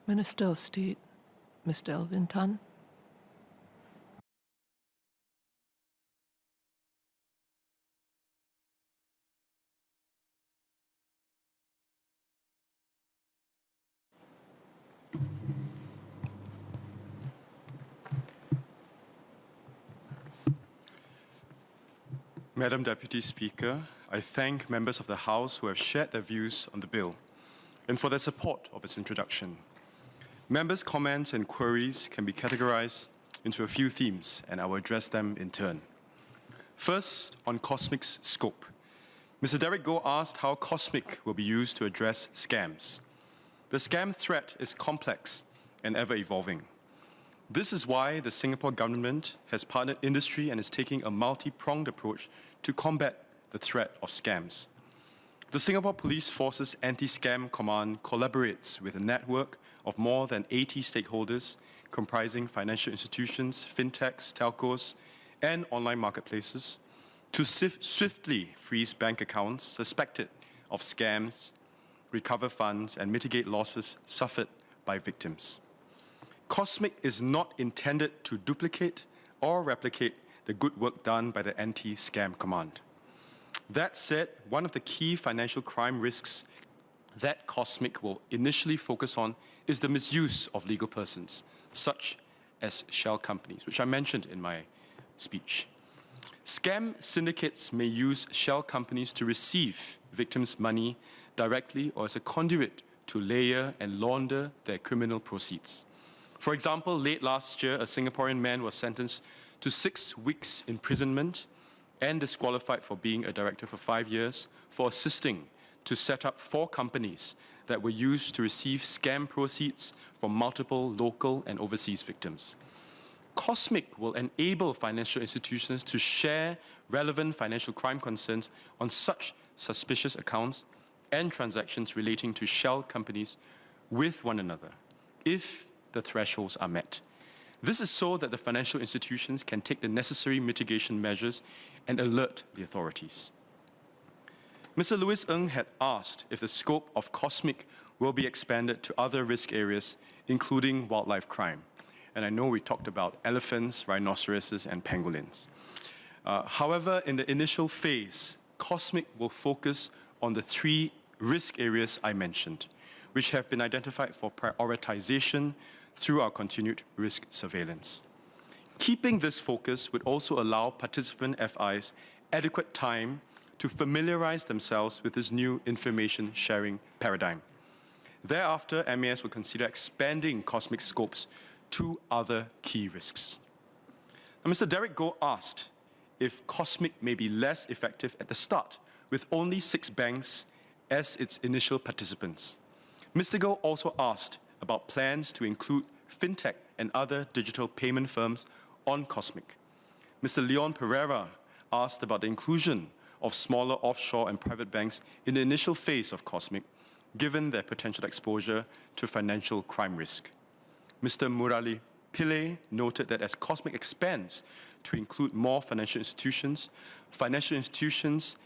Minister of State, Mr. Alvin Tan. Madam Deputy Speaker, I thank members of the House who have shared their views on the bill and for their support of its introduction. Members' comments and queries can be categorized into a few themes, and I will address them in turn. First, on COSMIC's scope. Mr. Derek Goh asked how COSMIC will be used to address scams. The scam threat is complex and ever-evolving. This is why the Singapore government has partnered industry and is taking a multi-pronged approach to combat the threat of scams. The Singapore Police Force's Anti-Scam Command collaborates with a network of more than 80 stakeholders comprising financial institutions, fintechs, telcos, and online marketplaces to swiftly freeze bank accounts suspected of scams, recover funds, and mitigate losses suffered by victims. COSMIC is not intended to duplicate or replicate the good work done by the Anti-Scam Command. That said, one of the key financial crime risks that COSMIC will initially focus on is the misuse of legal persons, such as shell companies, which I mentioned in my speech. Scam syndicates may use shell companies to receive victims' money directly or as a conduit to layer and launder their criminal proceeds. For example, late last year, a Singaporean man was sentenced to 6 weeks imprisonment and disqualified for being a director for 5 years for assisting to set up 4 companies that were used to receive scam proceeds from multiple local and overseas victims. COSMIC will enable financial institutions to share relevant financial crime concerns on such suspicious accounts and transactions relating to shell companies with one another, if the thresholds are met. This is so that the financial institutions can take the necessary mitigation measures and alert the authorities. Mr. Louis Ng had asked if the scope of COSMIC will be expanded to other risk areas, including wildlife crime. And I know we talked about elephants, rhinoceroses, and pangolins. However, in the initial phase, COSMIC will focus on the 3 risk areas I mentioned, which have been identified for prioritization through our continued risk surveillance. Keeping this focus would also allow participant FIs adequate time to familiarize themselves with this new information sharing paradigm. Thereafter, MAS will consider expanding COSMIC scopes to other key risks. Now, Mr. Derek Goh asked if COSMIC may be less effective at the start, with only 6 banks as its initial participants. Mr. Goh also asked about plans to include fintech and other digital payment firms on COSMIC. Mr. Leon Pereira asked about the inclusion of smaller offshore and private banks in the initial phase of COSMIC, given their potential exposure to financial crime risk. Mr. Murali Pillay noted that as COSMIC expands to include more financial institutions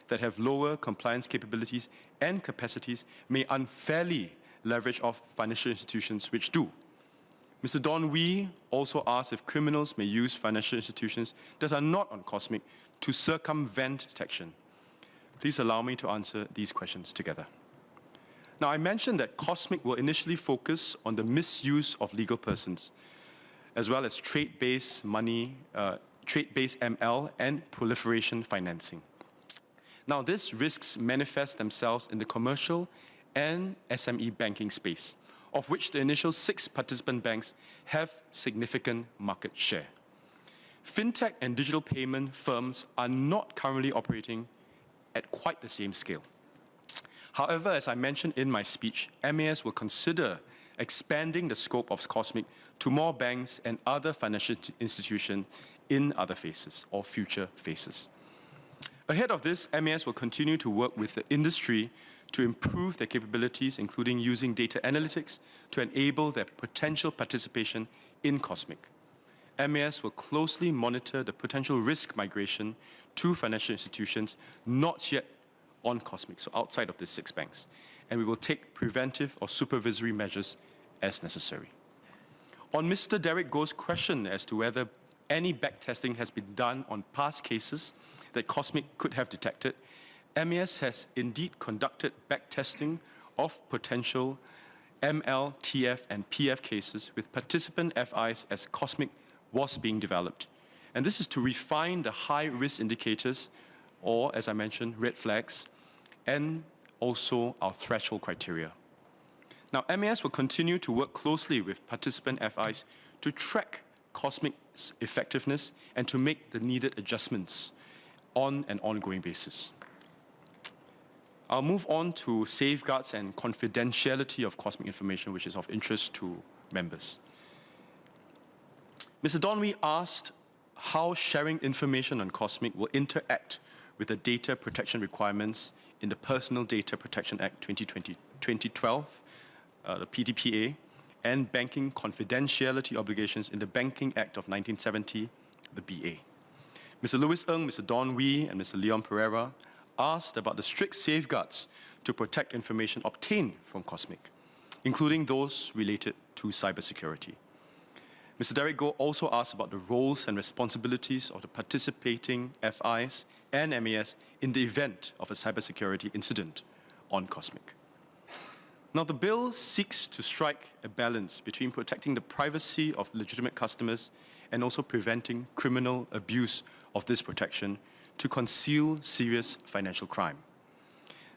that have lower compliance capabilities and capacities may unfairly leverage off financial institutions which do. Mr. Don Wee also asked if criminals may use financial institutions that are not on COSMIC to circumvent detection. Please allow me to answer these questions together. Now, I mentioned that COSMIC will initially focus on the misuse of legal persons, as well as trade-based money, trade-based ML, and proliferation financing. Now, these risks manifest themselves in the commercial and SME banking space, of which the initial 6 participant banks have significant market share. Fintech and digital payment firms are not currently operating at quite the same scale. However, as I mentioned in my speech, MAS will consider expanding the scope of COSMIC to more banks and other financial institutions in other phases or future phases. Ahead of this, MAS will continue to work with the industry to improve their capabilities, including using data analytics to enable their potential participation in COSMIC. MAS will closely monitor the potential risk migration to financial institutions not yet on COSMIC, so outside of the 6 banks. And we will take preventive or supervisory measures as necessary. On Mr. Derek Goh's question as to whether any backtesting has been done on past cases that Cosmic could have detected, MAS has indeed conducted backtesting of potential ML, TF, and PF cases with participant FIs as Cosmic was being developed. And this is to refine the high-risk indicators, or, as I mentioned, red flags, and also our threshold criteria. Now, MAS will continue to work closely with participant FIs to track Cosmic's effectiveness and to make the needed adjustments on an ongoing basis. I'll move on to safeguards and confidentiality of Cosmic information, which is of interest to members. Mr. Donwy asked how sharing information on Cosmic will interact with the data protection requirements in the Personal Data Protection Act 2012, the PDPA, and banking confidentiality obligations in the Banking Act of 1970, the BA. Mr. Louis Ng, Mr. Don Wee, and Mr. Leon Pereira asked about the strict safeguards to protect information obtained from Cosmic, including those related to cybersecurity. Mr. Derek Goh also asked about the roles and responsibilities of the participating FIs and MAS in the event of a cybersecurity incident on Cosmic. Now, the bill seeks to strike a balance between protecting the privacy of legitimate customers and also preventing criminal abuse of this protection to conceal serious financial crime.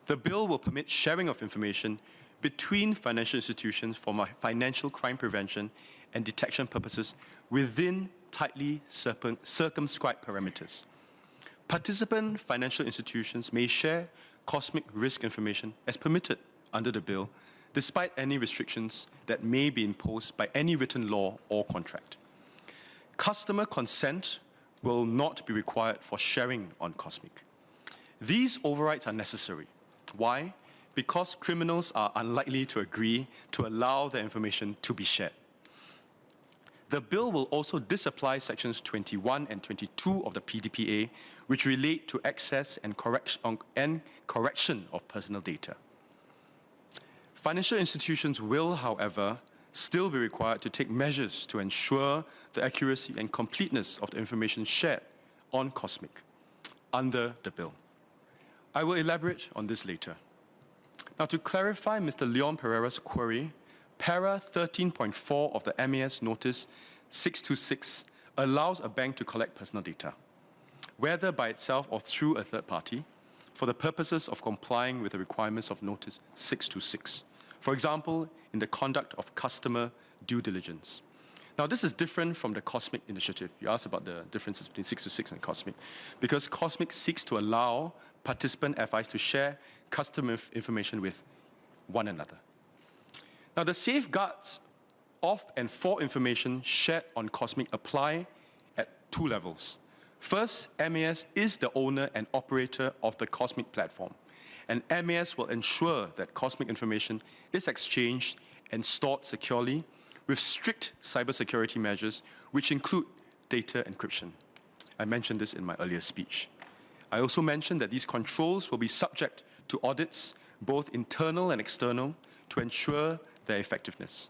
The bill will permit sharing of information between financial institutions for financial crime prevention and detection purposes within tightly circumscribed parameters. Participant financial institutions may share Cosmic risk information as permitted under the bill, despite any restrictions that may be imposed by any written law or contract. Customer consent will not be required for sharing on Cosmic. These overrides are necessary. Why? Because criminals are unlikely to agree to allow their information to be shared. The bill will also disapply sections 21 and 22 of the PDPA, which relate to access and correction of personal data. Financial institutions will, however, still be required to take measures to ensure the accuracy and completeness of the information shared on Cosmic under the bill. I will elaborate on this later. Now, to clarify Mr. Leon Pereira's query, Para 13.4 of the MAS Notice 626 allows a bank to collect personal data, whether by itself or through a third party, for the purposes of complying with the requirements of Notice 626. For example, in the conduct of customer due diligence. Now, this is different from the Cosmic initiative. You asked about the differences between 626 and Cosmic, because Cosmic seeks to allow participant FIs to share customer information with one another. Now, the safeguards of and for information shared on Cosmic apply at two levels. First, MAS is the owner and operator of the Cosmic platform, and MAS will ensure that Cosmic information is exchanged and stored securely with strict cybersecurity measures, which include data encryption. I mentioned this in my earlier speech. I also mentioned that these controls will be subject to audits, both internal and external, to ensure their effectiveness.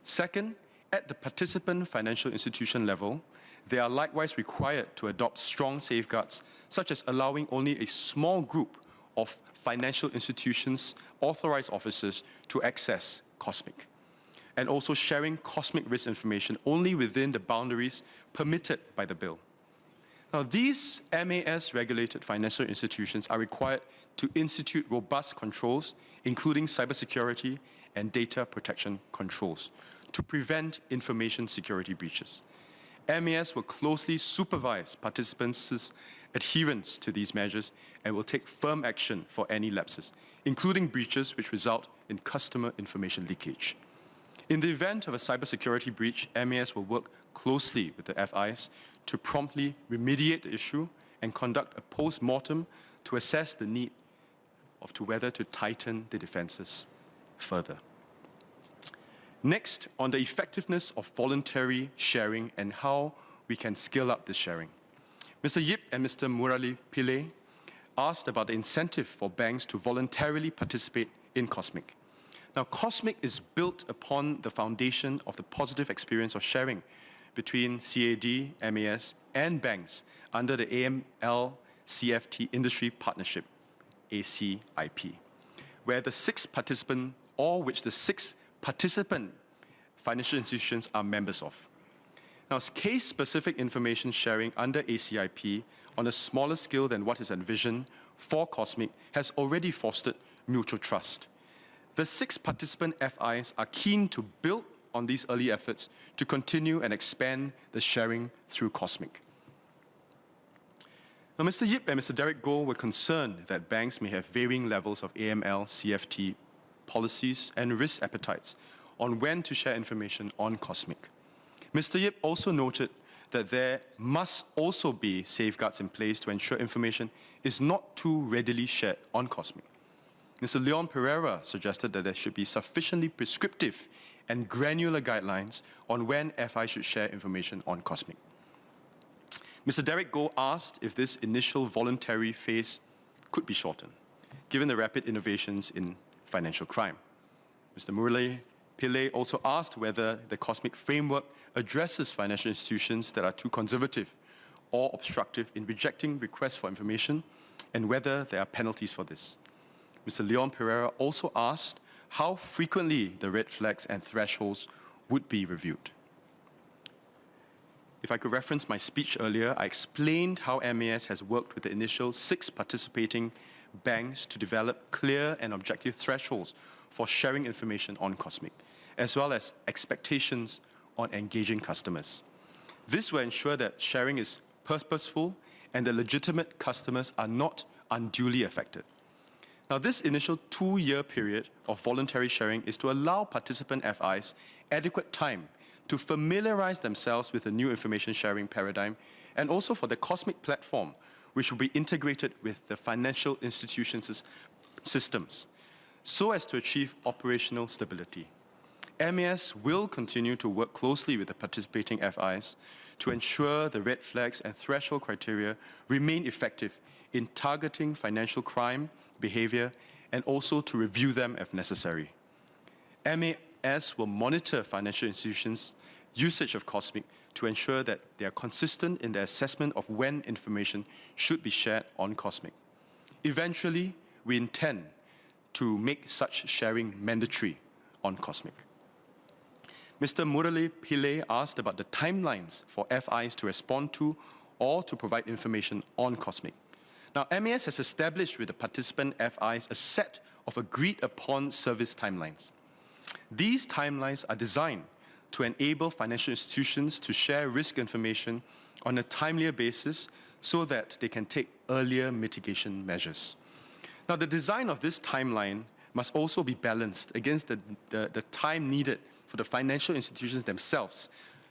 Second, at the participant financial institution level, they are likewise required to adopt strong safeguards, such as allowing only a small group of financial institutions' authorized officers to access Cosmic, and also sharing Cosmic risk information only within the boundaries permitted by the bill. Now, these MAS-regulated financial institutions are required to institute robust controls, including cybersecurity and data protection controls, to prevent information security breaches. MAS will closely supervise participants' adherence to these measures and will take firm action for any lapses, including breaches which result in customer information leakage. In the event of a cybersecurity breach, MAS will work closely with the FIs to promptly remediate the issue and conduct a post-mortem to assess the need to whether to tighten the defenses further. Next, on the effectiveness of voluntary sharing and how we can scale up this sharing. Mr. Yip and Mr. Murali Pillay asked about the incentive for banks to voluntarily participate in Cosmic. Now, Cosmic is built upon the foundation of the positive experience of sharing between CAD, MAS, and banks under the AML CFT Industry Partnership, ACIP, where the six participant, or which the six participant financial institutions are members of. Now, case-specific information sharing under ACIP on a smaller scale than what is envisioned for Cosmic has already fostered mutual trust. The six participant FIs are keen to build on these early efforts to continue and expand the sharing through Cosmic. Now, Mr. Yip and Mr. Derek Goh were concerned that banks may have varying levels of AML, CFT policies and risk appetites on when to share information on Cosmic. Mr. Yip also noted that there must also be safeguards in place to ensure information is not too readily shared on Cosmic. Mr. Leon Pereira suggested that there should be sufficiently prescriptive and granular guidelines on when FI should share information on Cosmic. Mr. Derek Goh asked if this initial voluntary phase could be shortened, given the rapid innovations in financial crime. Mr. Murali Pillay also asked whether the Cosmic framework addresses financial institutions that are too conservative or obstructive in rejecting requests for information, and whether there are penalties for this. Mr. Leon Pereira also asked how frequently the red flags and thresholds would be reviewed. If I could reference my speech earlier, I explained how MAS has worked with the initial six participating banks to develop clear and objective thresholds for sharing information on Cosmic, as well as expectations on engaging customers. This will ensure that sharing is purposeful and the legitimate customers are not unduly affected. Now, this initial 2-year period of voluntary sharing is to allow participant FIs adequate time to familiarize themselves with the new information sharing paradigm, and also for the Cosmic platform, which will be integrated with the financial institutions' systems, so as to achieve operational stability. MAS will continue to work closely with the participating FIs to ensure the red flags and threshold criteria remain effective in targeting financial crime behavior, and also to review them if necessary. MAS will monitor financial institutions' usage of Cosmic to ensure that they are consistent in their assessment of when information should be shared on Cosmic. Eventually, we intend to make such sharing mandatory on Cosmic. Mr. Murali Pillay asked about the timelines for FIs to respond to or to provide information on Cosmic. Now, MAS has established with the participant FIs a set of agreed-upon service timelines. These timelines are designed to enable financial institutions to share risk information on a timelier basis so that they can take earlier mitigation measures. Now, the design of this timeline must also be balanced against the time needed for the financial institutions themselves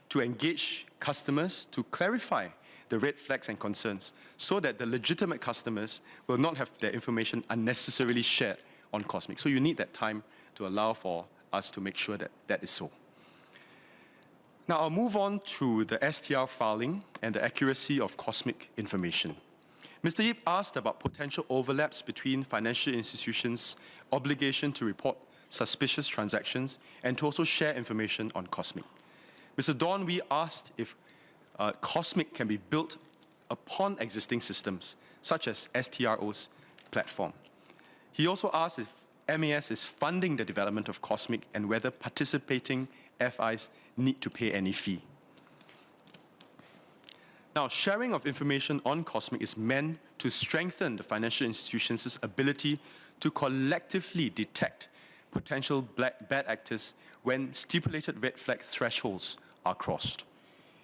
to engage customers to clarify the red flags and concerns so that the legitimate customers will not have their information unnecessarily shared on Cosmic. So you need that time to allow for us to make sure that that is so. Now I'll move on to the STR filing and the accuracy of Cosmic information. Mr. Yip asked about potential overlaps between financial institutions' obligation to report suspicious transactions and to also share information on Cosmic. Mr. Don Wee asked if Cosmic can be built upon existing systems, such as STRO's platform. He also asked if MAS is funding the development of Cosmic and whether participating FIs need to pay any fee. Now, sharing of information on Cosmic is meant to strengthen the financial institutions' ability to collectively detect potential bad actors when stipulated red flag thresholds are crossed.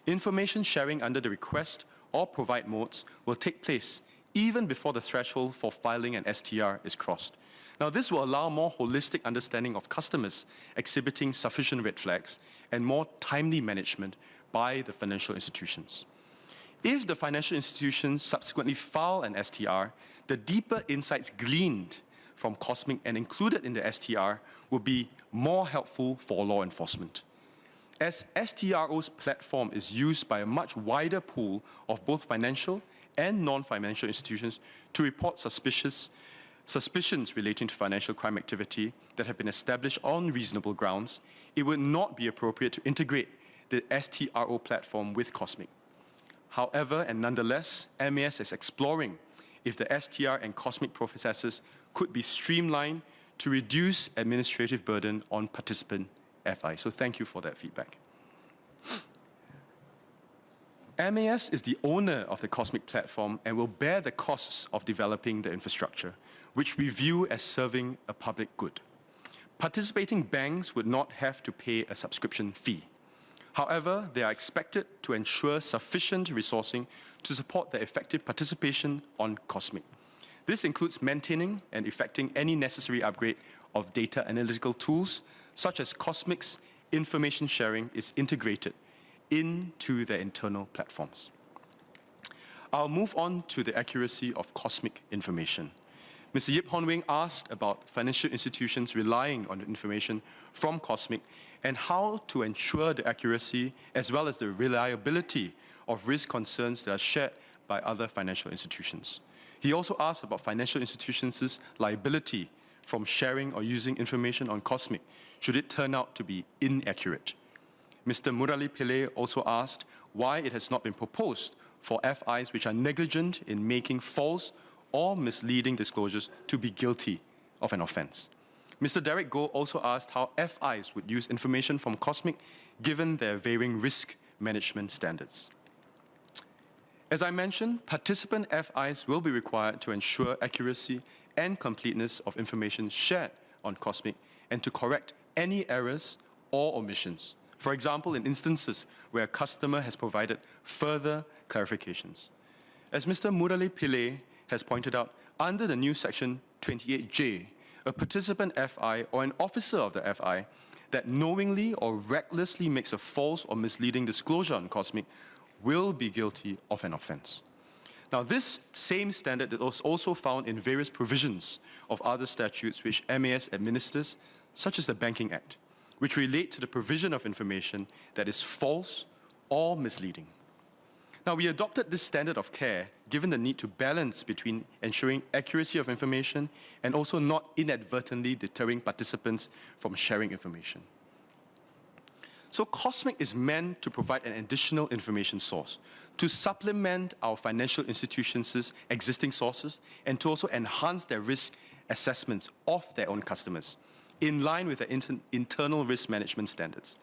Information sharing under the request or provide modes will take place even before the threshold for filing an STR is crossed. Now, this will allow more holistic understanding of customers exhibiting sufficient red flags and more timely management by the financial institutions. If the financial institutions subsequently file an STR, the deeper insights gleaned from Cosmic and included in the STR will be more helpful for law enforcement. As STRO's platform is used by a much wider pool of both financial and non-financial institutions to report suspicious suspicions relating to financial crime activity that have been established on reasonable grounds, it would not be appropriate to integrate the STRO platform with COSMIC. However, and nonetheless, MAS is exploring if the STR and COSMIC processes could be streamlined to reduce administrative burden on participant FI. So thank you for that feedback. MAS is the owner of the COSMIC platform and will bear the costs of developing the infrastructure, which we view as serving a public good. Participating banks would not have to pay a subscription fee. However, they are expected to ensure sufficient resourcing to support their effective participation on COSMIC. This includes maintaining and effecting any necessary upgrade of data analytical tools, such as COSMIC's information sharing is integrated into their internal platforms. I'll move on to the accuracy of COSMIC information. Mr. Yip Hon Wing asked about financial institutions relying on the information from COSMIC and how to ensure the accuracy as well as the reliability of risk concerns that are shared by other financial institutions. He also asked about financial institutions' liability from sharing or using information on COSMIC should it turn out to be inaccurate. Mr. Murali Pillay also asked why it has not been proposed for FIs which are negligent in making false or misleading disclosures to be guilty of an offense. Mr. Derek Goh also asked how FIs would use information from COSMIC given their varying risk management standards. As I mentioned, participant FIs will be required to ensure accuracy and completeness of information shared on COSMIC and to correct any errors or omissions. For example, in instances where a customer has provided further clarifications. As Mr. Murali Pillay has pointed out, under the new Section 28J, a participant FI or an officer of the FI that knowingly or recklessly makes a false or misleading disclosure on COSMIC will be guilty of an offense. Now, this same standard is also found in various provisions of other statutes which MAS administers, such as the Banking Act, which relate to the provision of information that is false or misleading. Now, we adopted this standard of care given the need to balance between ensuring accuracy of information and also not inadvertently deterring participants from sharing information. So COSMIC is meant to provide an additional information source to supplement our financial institutions' existing sources and to also enhance their risk assessments of their own customers in line with the internal risk management standards.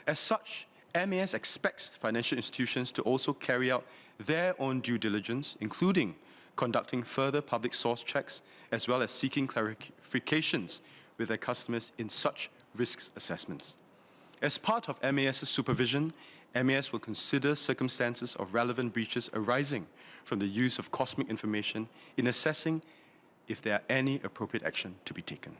As such, MAS expects financial institutions to also carry out their own due diligence, including conducting further public source checks, as well as seeking clarifications with their customers in such risk assessments. As part of MAS's supervision, MAS will consider circumstances of relevant breaches arising from the use of COSMIC information in assessing if there are any appropriate action to be taken.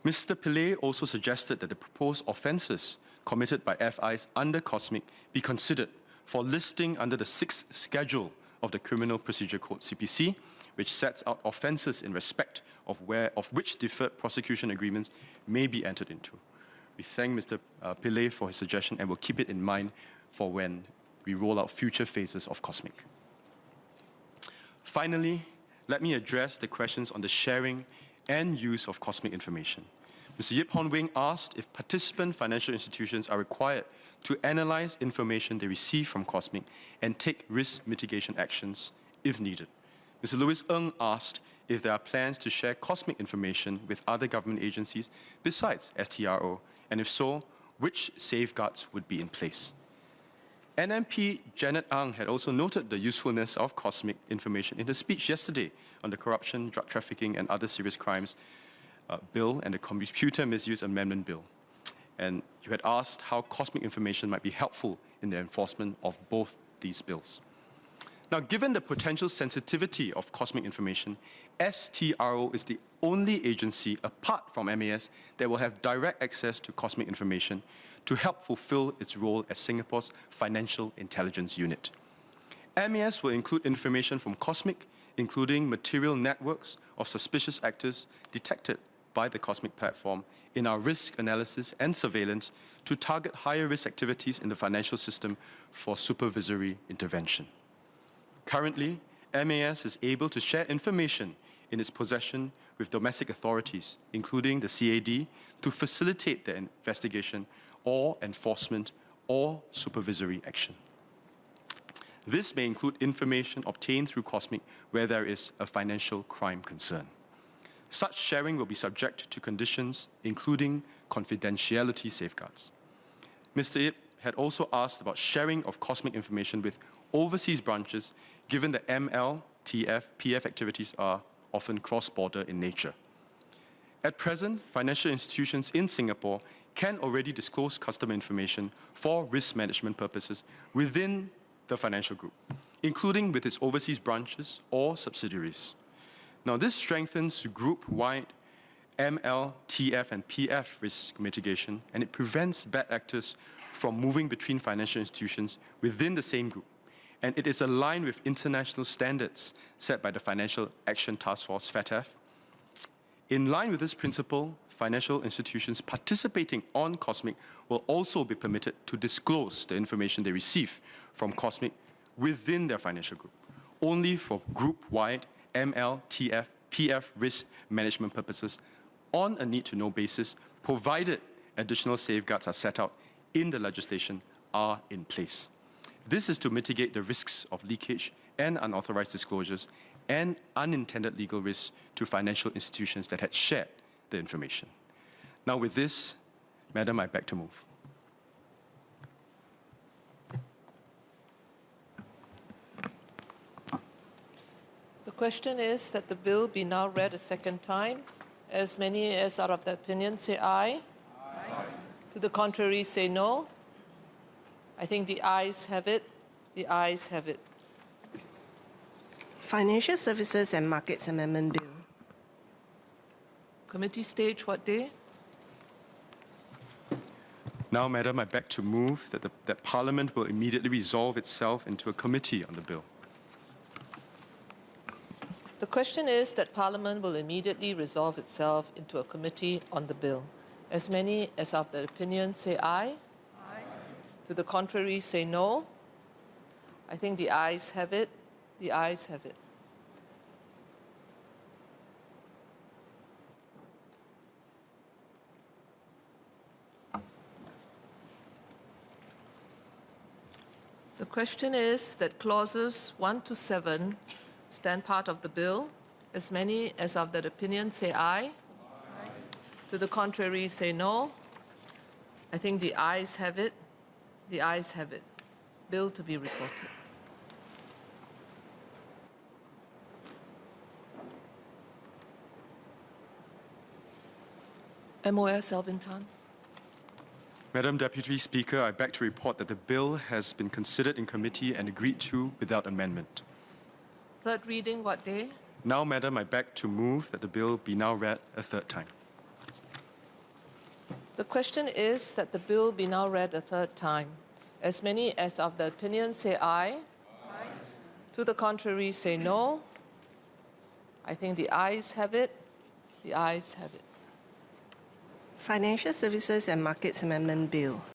Mr. Pillay also suggested that the proposed offences committed by FIs under COSMIC be considered for listing under the 6th Schedule of the Criminal Procedure Code, CPC, which sets out offences in respect of which deferred prosecution agreements may be entered into. We thank Mr. Pillay for his suggestion and will keep it in mind for when we roll out future phases of COSMIC. Finally, let me address the questions on the sharing and use of COSMIC information. Mr. Yip Hon Wing asked if participant financial institutions are required to analyze information they receive from COSMIC and take risk mitigation actions if needed. Mr. Louis Ng asked if there are plans to share COSMIC information with other government agencies besides STRO, and if so, which safeguards would be in place. NMP Janet Ang had also noted the usefulness of COSMIC information in her speech yesterday on the Corruption, Drug Trafficking and Other Serious Crimes Bill and the Computer Misuse Amendment Bill. And you had asked how COSMIC information might be helpful in the enforcement of both these bills. Now, given the potential sensitivity of COSMIC information, STRO is the only agency apart from MAS that will have direct access to COSMIC information to help fulfill its role as Singapore's financial intelligence unit. MAS will include information from COSMIC, including material networks of suspicious actors detected by the COSMIC platform in our risk analysis and surveillance to target higher risk activities in the financial system for supervisory intervention. Currently, MAS is able to share information in its possession with domestic authorities, including the CAD, to facilitate their investigation or enforcement or supervisory action. This may include information obtained through COSMIC where there is a financial crime concern. Such sharing will be subject to conditions, including confidentiality safeguards. Mr. Ip had also asked about sharing of COSMIC information with overseas branches, given that ML, TF, PF activities are often cross-border in nature. At present, financial institutions in Singapore can already disclose customer information for risk management purposes within the financial group, including with its overseas branches or subsidiaries. Now, this strengthens group-wide ML, TF, and PF risk mitigation, and it prevents bad actors from moving between financial institutions within the same group. And it is aligned with international standards set by the Financial Action Task Force, FATF. In line with this principle, financial institutions participating on COSMIC will also be permitted to disclose the information they receive from COSMIC within their financial group, only for group-wide ML, TF, PF risk management purposes on a need-to-know basis, provided additional safeguards are set out in the legislation are in place. This is to mitigate the risks of leakage and unauthorized disclosures and unintended legal risks to financial institutions that had shared the information. Now with this, Madam, I beg to move. The question is that the bill be now read a second time. As many as are of the opinion say aye. Aye. To the contrary say no. I think the ayes have it. The ayes have it. Financial Services and Markets Amendment Bill. Committee stage what day? Now, Madam, I beg to move that Parliament will immediately resolve itself into a committee on the bill. The question is that Parliament will immediately resolve itself into a committee on the bill. As many as of the opinion say aye. Aye. To the contrary say no. I think the ayes have it. The ayes have it. The question is that clauses 1 to 7 stand part of the bill. As many as of that opinion say aye. Aye. To the contrary say no. I think the ayes have it. The ayes have it. Bill to be reported. MOS Alvin Tan. Madam Deputy Speaker, I beg to report that the bill has been considered in committee and agreed to without amendment. Third reading what day? Now, Madam, I beg to move that the bill be now read a third time. The question is that the bill be now read a third time. As many as of the opinion say aye. Aye. To the contrary say no. I think the ayes have it. The ayes have it. Financial Services and Markets Amendment Bill.